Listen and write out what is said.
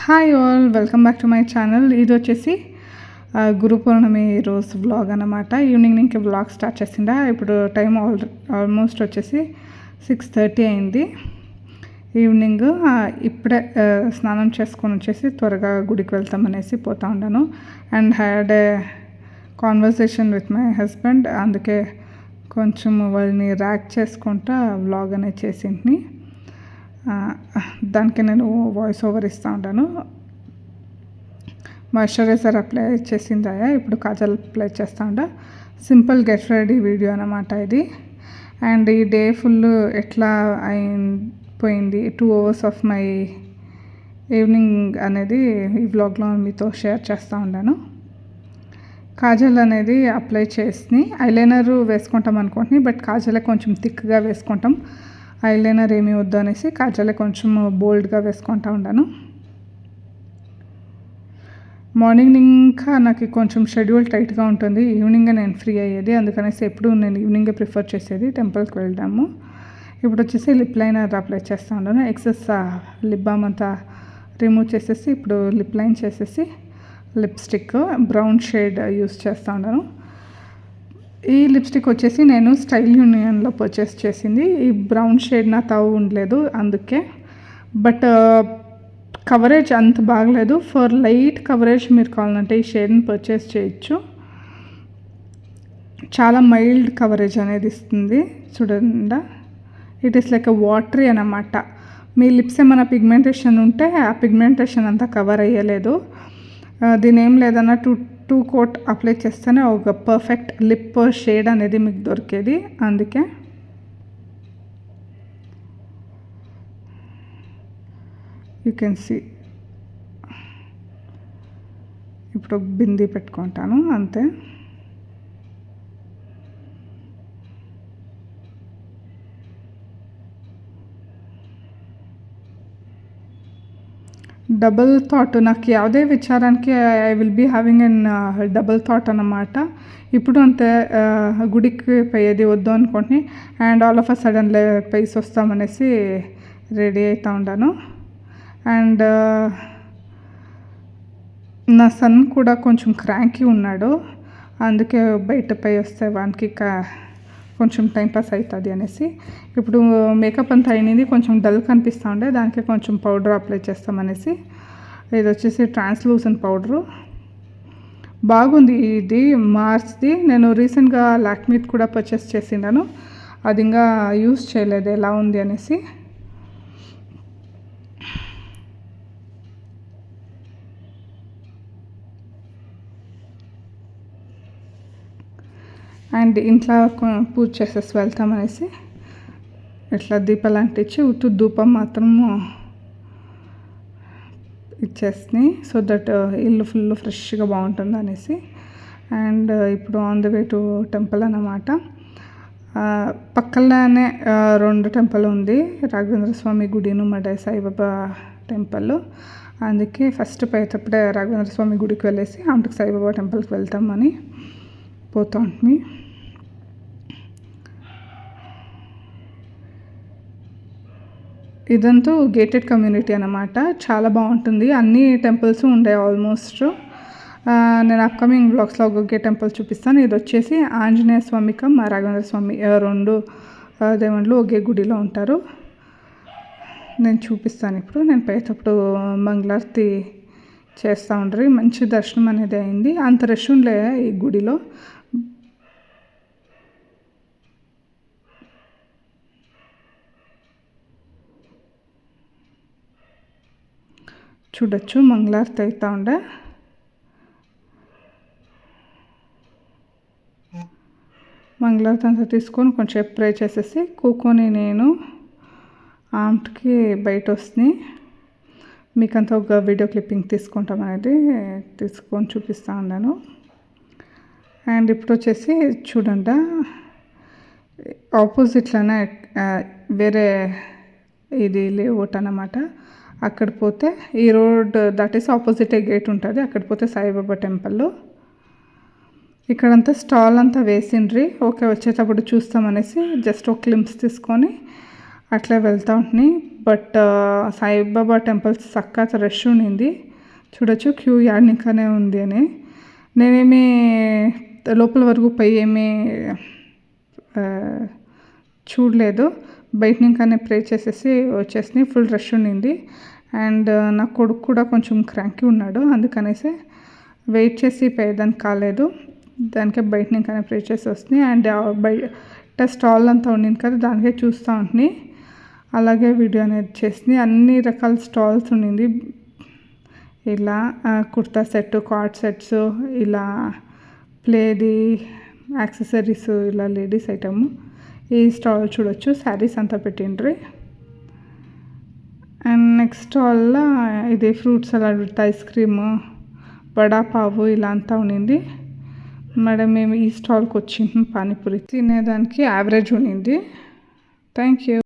Hi all, welcome back to my channel. ఇది వచ్చేసి గురు పౌర్ణమి రోజు వ్లాగ్ అనమాట. ఈవినింగ్ నుంచి వ్లాగ్ స్టార్ట్ చేసిందా. ఇప్పుడు టైం ఆల్మోస్ట్ వచ్చేసి 6:30 అయింది ఈవినింగ్. ఇప్పుడే స్నానం చేసుకొని వచ్చేసి త్వరగా గుడికి వెళ్తామనేసి పోతా ఉన్నాను. And had a conversation with my husband. అందుకే కొంచెం వాళ్ళని ర్యాక్ చేసుకుంటా వ్లాగ్ అనేది చేసింది. దానికి నేను వాయిస్ ఓవర్ ఇస్తూ ఉంటాను. మాయిశ్చరైజర్ అప్లై చేసిందా, ఇప్పుడు కాజల్ అప్లై చేస్తూ ఉంటా. సింపుల్ గెట్ రెడీ వీడియో అనమాట ఇది. అండ్ ఈ డే ఫుల్ ఎట్లా అయిపోయింది, 2 hours ఆఫ్ మై ఈవినింగ్ అనేది ఈ వ్లాగ్లో మీతో షేర్ చేస్తూ ఉన్నాను. కాజల్ అనేది అప్లై చేసి ఐలైనర్ వేసుకుంటాం అనుకుంటున్నాను, బట్ కాజలే కొంచెం థిక్గా వేసుకుంటాం. ఐలైనర్ ఏమీ వద్దు అనేసి కాజలే కొంచెం బోల్డ్గా వేసుకుంటూ ఉన్నాను. మార్నింగ్ ఇంకా నాకు కొంచెం షెడ్యూల్ టైట్గా ఉంటుంది. ఈవినింగే నేను ఫ్రీ అయ్యేది, అందుకనేసి ఎప్పుడు నేను ఈవినింగే ప్రిఫర్ చేసేది టెంపుల్కి వెళ్దాము. ఇప్పుడు వచ్చేసి లిప్ లైనర్ అప్లై చేస్తూ ఉన్నాను. ఎక్సెస్ లిప్ బామ్ అంతా రిమూవ్ చేసేసి ఇప్పుడు లిప్ లైన్ చేసేసి లిప్స్టిక్ బ్రౌన్ షేడ్ యూస్ చేస్తూ ఉన్నాను. ఈ లిప్స్టిక్ వచ్చేసి నేను స్టైల్ యూనియన్లో పర్చేస్ చేసింది. ఈ బ్రౌన్ షేడ్ నా తావు ఉండలేదు అందుకే, బట్ కవరేజ్ అంత బాగలేదు. ఫర్ లైట్ కవరేజ్ మీరు కావాలంటే ఈ షేడ్ని పర్చేస్ చేయొచ్చు. చాలా మైల్డ్ కవరేజ్ అనేది ఇస్తుంది. చూడండి, ఇట్ ఈస్ లైక్ వాటరీ అన్నమాట. మీ లిప్స్ ఏమైనా పిగ్మెంటేషన్ ఉంటే ఆ పిగ్మెంటేషన్ అంతా కవర్ అయ్యలేదు. దీని ఏం లేదన్నా టూ కోట్ అప్లై చేస్తేనే ఒక పర్ఫెక్ట్ లిప్ షేడ్ అనేది మీకు దొరికేది. అందుకే యూ కెన్ సీ. ఇప్పుడు బిందీ పెట్టుకుంటాను అంతే. డబుల్ థాట్, నాకు ಯಾವುದೇ విచారానికి I will be having an double thought అన్నమాట. ఇప్పుడు అంతే, గుడికి పోయేది వద్దు అనుకుంటుని and all of a sudden పైసి వస్తామనేసి రెడీ అవుతూ ఉన్నాను. అండ్ నా సన్ కూడా కొంచెం క్రాంకీ ఉన్నాడు, అందుకే బయట పై వస్తే వానికి కొంచెం టైంపాస్ అవుతుంది అనేసి ఇప్పుడు మేకప్ అంతా అయినది. కొంచెం డల్ కనిపిస్తూ ఉండే, దానికి కొంచెం పౌడర్ అప్లై చేస్తామనేసి. ఇది వచ్చేసి ట్రాన్స్లూసెంట్ పౌడరు, బాగుంది. ఇది మార్స్ది. నేను రీసెంట్గా లాక్మీది కూడా పర్చేస్ చేసినాను, అది ఇంకా యూస్ చేయలేదు ఎలా ఉంది అనేసి. అండ్ ఇంట్లో పూజ చేసేసి వెళ్తామనేసి ఇట్లా దీపాలు అంటించి ఉత్తు ధూపం మాత్రము ఇచ్చేసి, సో దట్ ఇల్లు ఫుల్ ఫ్రెష్గా బాగుంటుంది అనేసి. అండ్ ఇప్పుడు on the way to temple అన్నమాట. పక్కనే 2 టెంపుల్ ఉంది, రాఘవేంద్ర స్వామి గుడిను మడై సాయిబాబా టెంపుల్. అందుకే ఫస్ట్ పోయేటప్పుడే రాఘవేంద్ర స్వామి గుడికి వెళ్ళేసి ఆమెకు సాయిబాబా టెంపుల్కి వెళ్తామని పోతా ఉంటుంది. ఇదంతా గేటెడ్ కమ్యూనిటీ అన్నమాట, చాలా బాగుంటుంది. అన్ని టెంపుల్స్ ఉండే ఆల్మోస్ట్. నేను అప్కమింగ్ బ్లాగ్స్లో ఒకే టెంపుల్ చూపిస్తాను. ఇది వచ్చేసి ఆంజనేయ స్వామి రాఘవేంద్ర స్వామి 2 దేవుళ్ళు ఒకే గుడిలో ఉంటారు. నేను చూపిస్తాను. ఇప్పుడు నేను పోయేటప్పుడు మంగళారతి చేస్తూ ఉంటారు. మంచి దర్శనం అనేది అయింది, అంత రష్ ఉండలే ఈ గుడిలో. చూడొచ్చు, మంగళారతి అవుతూ ఉండే. మంగళారతి అంతా తీసుకొని కొంచెం ప్రే చేసేసి కూకొని నేను ఆమెకి బయట వస్తుంది. మీకంతా ఒక వీడియో క్లిప్పింగ్ తీసుకుంటాం అనేది తీసుకొని చూపిస్తూ ఉన్నాను. అండ్ ఇప్పుడు వచ్చేసి చూడండి, ఆపోజిట్లోనే వేరే ఇది లేఅవుట్ అన్నమాట. అక్కడ పోతే ఈ రోడ్ దాటేసి ఆపోజిటే గేట్ ఉంటుంది, అక్కడ పోతే సాయిబాబా టెంపుల్. ఇక్కడంతా స్టాల్ అంతా వేసిండ్రి. ఓకే, వచ్చేటప్పుడు చూస్తామనేసి జస్ట్ ఒక క్లింప్స్ తీసుకొని అట్లా వెళ్తూ ఉంటున్నాయి. బట్ సాయిబాబా టెంపుల్స్ చక్కగా రష్ ఉండింది. చూడొచ్చు క్యూ యాడ్నికనే ఉంది అని. నేనేమి లోపల వరకు పోయి ఏమీ చూడలేదు. బయట ఇంకానే ప్రే చేసేసి వచ్చేసి ఫుల్ రష్ ఉండింది. అండ్ నా కొడుకు కూడా కొంచెం క్రాంకీ ఉన్నాడు, అందుకనేసి వెయిట్ చేసి పోయేదానికి కాలేదు. దానికే బయట ఇంకానే ప్రే చేసి వస్తుంది. అండ్ బయట స్టాల్ అంతా ఉండింది కదా, దానికే చూస్తూ ఉంటుంది. అలాగే వీడియో అనేది చేసింది. అన్ని రకాల స్టాల్స్ ఉండింది. ఇలా కుర్తా సెట్, కార్డ్ సెట్స్, ఇలా ప్లేది యాక్సెసరీస్, ఇలా లేడీస్ ఐటమ్. ఈ స్టాల్ చూడొచ్చు, శారీస్ అంతా పెట్టిండ్రి. అండ్ నెక్స్ట్ స్టాల్లో ఇది fruits salad with ice cream, vada pav ఇలా అంతా ఉండింది. మేడం మేము ఈ స్టాల్కి వచ్చి పానీపూరి తినేదానికి యావరేజ్ ఉండింది. Thank you.